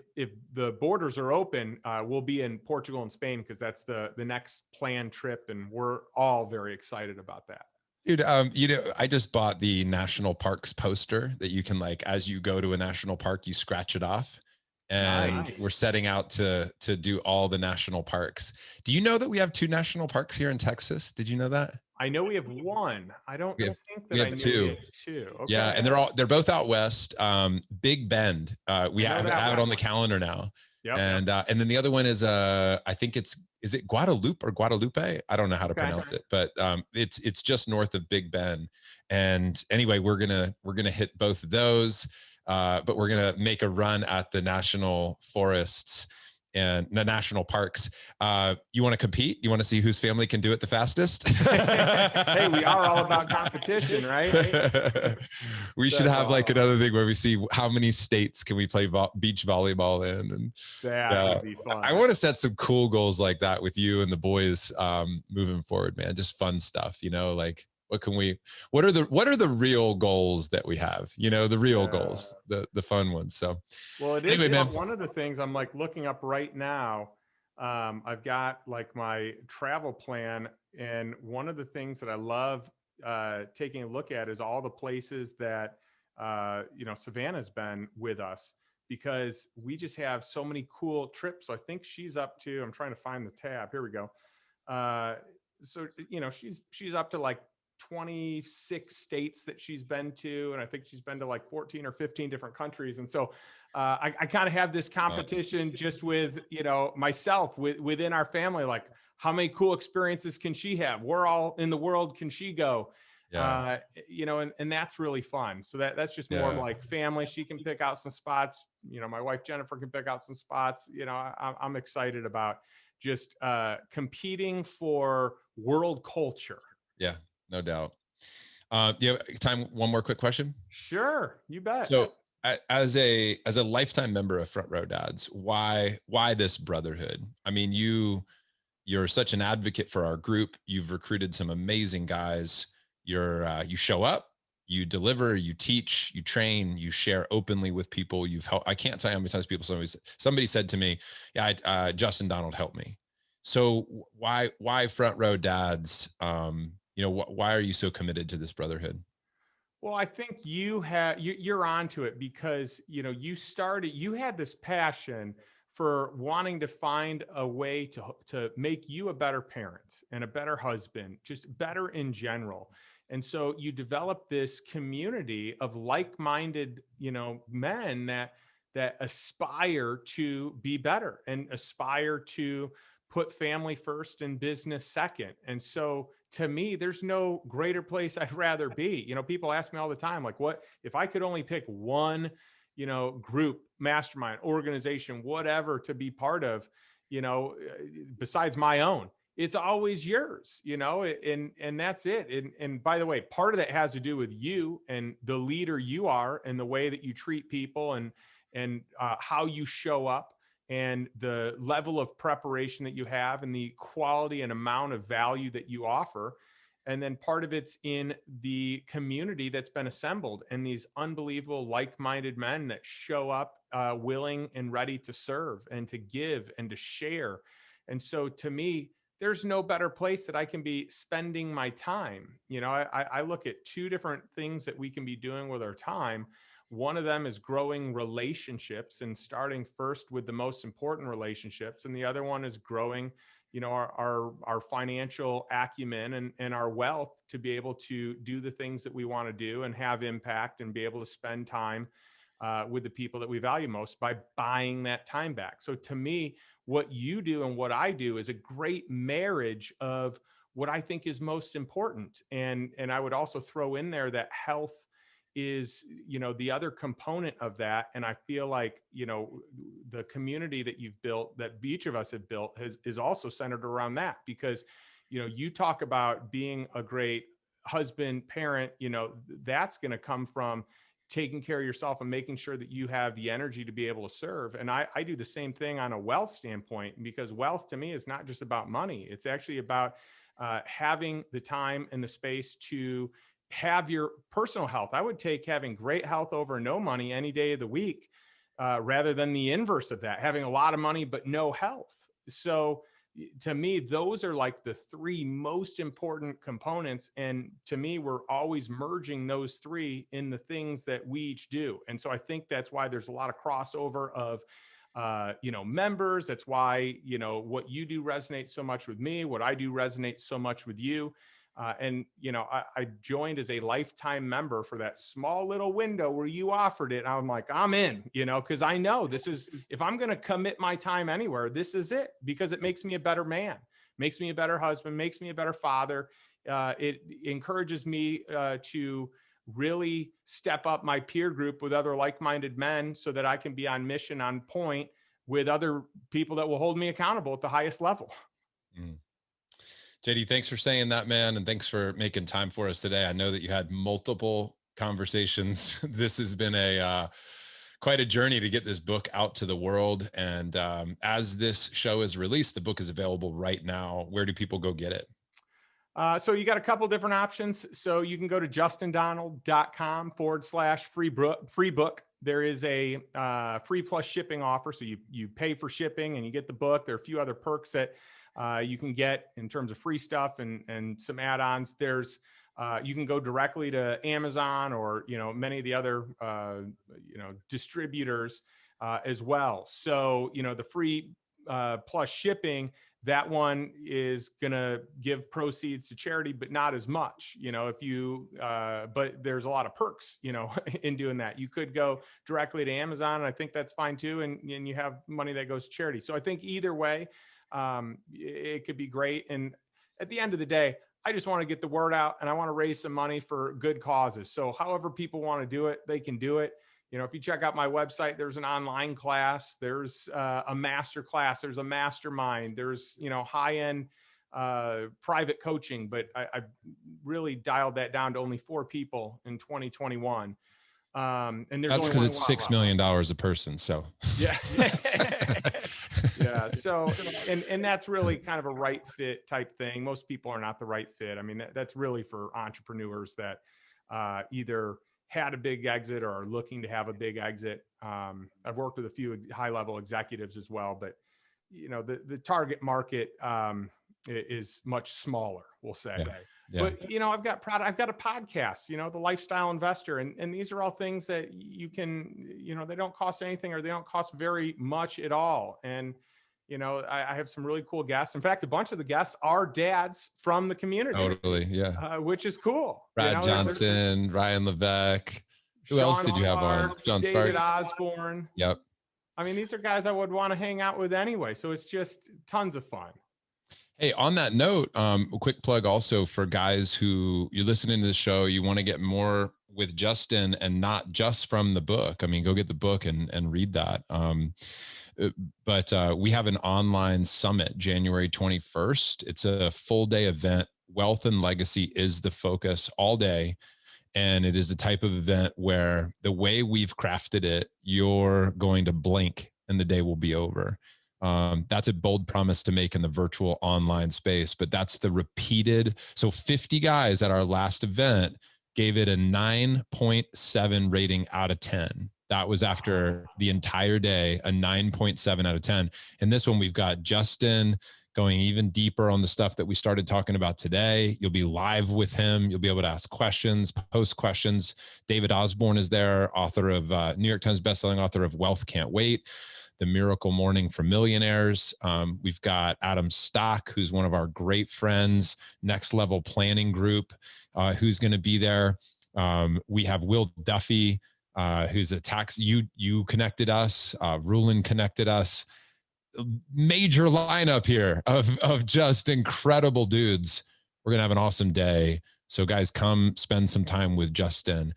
Speaker 2: the borders are open, we'll be in Portugal and Spain, because that's the next planned trip, and we're all very excited about that.
Speaker 1: Dude, I just bought the national parks poster that you can, like, as you go to a national park, you scratch it off. And
Speaker 2: Nice.
Speaker 1: we're setting out to do all the national parks. Do you know that we have 2 national parks here in Texas? Did you know that?
Speaker 2: I know we have one. I don't think that
Speaker 1: we
Speaker 2: I
Speaker 1: have
Speaker 2: knew
Speaker 1: 2.
Speaker 2: we had 2. Okay.
Speaker 1: Yeah, and they're both out west. Big Bend, we have it out on the calendar now.
Speaker 2: Yep.
Speaker 1: And then the other one is I think is it Guadalupe or Guadalupe? I don't know how to pronounce it, but it's just north of Big Bend. And anyway, we're gonna hit both of those, but we're gonna make a run at the national forests and the national parks. You want to compete? You want to see whose family can do it the fastest?
Speaker 2: Hey, we are all about competition, right?
Speaker 1: We should have like another thing where we see how many states can we play beach volleyball in, and
Speaker 2: that would be fun.
Speaker 1: I want to set some cool goals like that with you and the boys moving forward, man. Just fun stuff, like what are the real goals that we have, the real goals, the fun ones. So
Speaker 2: well, it is, man. One of the things I'm like looking up right now, I've got like my travel plan, and one of the things that I love taking a look at is all the places that Savannah's been with us, because we just have so many cool trips. So I think she's up to, I'm trying to find the tab, here we go. So she's up to like 26 states that she's been to, and I think she's been to like 14 or 15 different countries. And so I kind of have this competition just with myself within our family, like how many cool experiences can she have, where all in the world can she go? And that's really fun. So that's just more like family. She can pick out some spots, my wife Jennifer can pick out some spots. I'm excited about just competing for world culture.
Speaker 1: Yeah, no doubt. Do you have time? One more quick question.
Speaker 2: Sure, you bet.
Speaker 1: So as a lifetime member of Front Row Dads, why this brotherhood? I mean, you're such an advocate for our group. You've recruited some amazing guys. You show up, you deliver, you teach, you train, you share openly with people. You've helped. I can't tell you how many times somebody said to me, "Yeah, Justin Donald helped me." So why Front Row Dads? Why are you so committed to this brotherhood?
Speaker 2: Well, I think you're onto it, because you had this passion for wanting to find a way to make you a better parent and a better husband, just better in general. And so you develop this community of like-minded, men that aspire to be better and aspire to put family first and business second. And so to me, there's no greater place I'd rather be. People ask me all the time, like, what if I could only pick one, group, mastermind, organization, whatever, to be part of, besides my own? It's always yours, and that's it. And by the way, part of that has to do with you and the leader you are, and the way that you treat people, and how you show up, and the level of preparation that you have, and the quality and amount of value that you offer. And then part of it's in the community that's been assembled, and these unbelievable like-minded men that show up willing and ready to serve and to give and to share. And so to me, there's no better place that I can be spending my time. I look at 2 different things that we can be doing with our time. One of them is growing relationships and starting first with the most important relationships. And the other one is growing, our financial acumen and our wealth to be able to do the things that we want to do and have impact and be able to spend time with the people that we value most by buying that time back. So to me, what you do and what I do is a great marriage of what I think is most important. And I would also throw in there that health is, the other component of that. And I feel like, the community that you've built, that each of us have built, is also centered around that, because, you talk about being a great husband, parent, that's going to come from taking care of yourself and making sure that you have the energy to be able to serve. And I do the same thing on a wealth standpoint, because wealth to me is not just about money. It's actually about having the time and the space to have your personal health. I would take having great health over no money any day of the week, rather than the inverse of that, having a lot of money but no health. So to me, those are like the three most important components. And to me, we're always merging those three in the things that we each do. And so I think that's why there's a lot of crossover of, members. That's why, what you do resonates so much with me. What I do resonates so much with you. And I joined as a lifetime member for that small little window where you offered it. And I'm like, I'm in, because I know this is, if I'm going to commit my time anywhere, this is it, because it makes me a better man, makes me a better husband, makes me a better father. It encourages me to really step up my peer group with other like-minded men, so that I can be on mission, on point with other people that will hold me accountable at the highest level.
Speaker 1: Mm. JD, thanks for saying that, man. And thanks for making time for us today. I know that you had multiple conversations. This has been quite a journey to get this book out to the world. And as this show is released, the book is available right now. Where do people go get it?
Speaker 2: So you got a couple different options. So you can go to justindonald.com/free book. There is a free plus shipping offer. So you pay for shipping and you get the book. There are a few other perks that you can get in terms of free stuff and some add-ons. There's you can go directly to Amazon or many of the other distributors as well. So the free plus shipping, that one is going to give proceeds to charity, but not as much, if you, but there's a lot of perks, in doing that. You could go directly to Amazon, and I think that's fine too. And you have money that goes to charity. So I think either way, it could be great. And at the end of the day, I just want to get the word out, and I want to raise some money for good causes. So however people want to do it, they can do it. If you check out my website, there's an online class, there's a master class, there's a mastermind, there's, high-end private coaching, but I really dialed that down to only 4 people in 2021. And there's
Speaker 1: that's because it's $6 million a person. So
Speaker 2: yeah. Yeah. So, and that's really kind of a right fit type thing. Most people are not the right fit. I mean, that's really for entrepreneurs that either had a big exit or are looking to have a big exit. I've worked with a few high-level executives as well, but the target market is much smaller, we'll say.
Speaker 1: Yeah. Yeah.
Speaker 2: But I've got a podcast, the Lifestyle Investor, and these are all things that you can, they don't cost anything, or they don't cost very much at all. And I have some really cool guests. In fact, a bunch of the guests are dads from the community.
Speaker 1: Totally, yeah.
Speaker 2: Which is cool.
Speaker 1: Brad Johnson, Ryan Levesque. Who else did you have on? John
Speaker 2: David Osborne.
Speaker 1: Yep.
Speaker 2: I mean, these are guys I would want to hang out with anyway. So it's just tons of fun.
Speaker 1: Hey, on that note, a quick plug also for guys who you're listening to the show, you want to get more with Justin and not just from the book. I mean, go get the book and read that. But we have an online summit, January 21st. It's a full day event. Wealth and legacy is the focus all day. And it is the type of event where the way we've crafted it, you're going to blink and the day will be over. That's a bold promise to make in the virtual online space, but that's the repeated. So 50 guys at our last event gave it a 9.7 rating out of 10. That was after the entire day, a 9.7 out of 10. And this one, we've got Justin going even deeper on the stuff that we started talking about today. You'll be live with him. You'll be able to ask questions, post questions. David Osborne is there, author of New York Times bestselling author of Wealth Can't Wait, The Miracle Morning for Millionaires. We've got Adam Stock, who's one of our great friends, Next Level Planning Group, who's going to be there. We have Will Duffy, who's a tax, you connected us, Rulin connected us. Major lineup here of just incredible dudes. We're going to have an awesome day. So guys, come spend some time with Justin.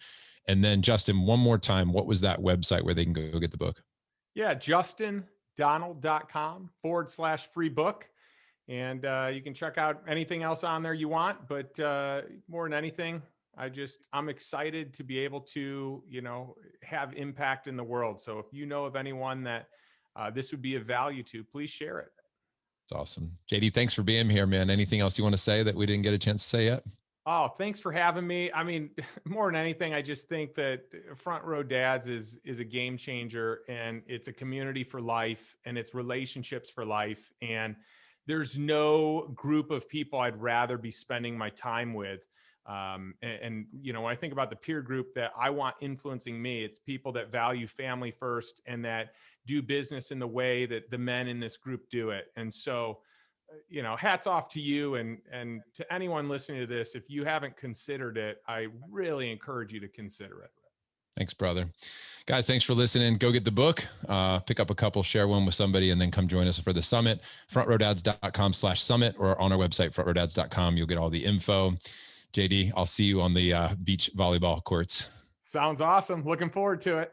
Speaker 1: And then Justin, one more time, what was that website where they can go get the book?
Speaker 2: Yeah, justindonald.com/free book. And you can check out anything else on there you want. But more than anything, I'm excited to be able to, have impact in the world. So if you know of anyone that this would be of value to, please share it.
Speaker 1: It's awesome. JD, thanks for being here, man. Anything else you want to say that we didn't get a chance to say yet?
Speaker 2: Oh, thanks for having me. I mean, more than anything, I just think that Front Row Dads is a game changer, and it's a community for life, and it's relationships for life. And there's no group of people I'd rather be spending my time with. When I think about the peer group that I want influencing me, it's people that value family first and that do business in the way that the men in this group do it. And so, hats off to you and to anyone listening to this. If you haven't considered it, I really encourage you to consider it.
Speaker 1: Thanks, brother. Guys, thanks for listening. Go get the book, pick up a couple, share one with somebody, and then come join us for the summit. frontrowdads.com/summit, or on our website, frontrowdads.com. You'll get all the info. JD, I'll see you on the beach volleyball courts.
Speaker 2: Sounds awesome. Looking forward to it.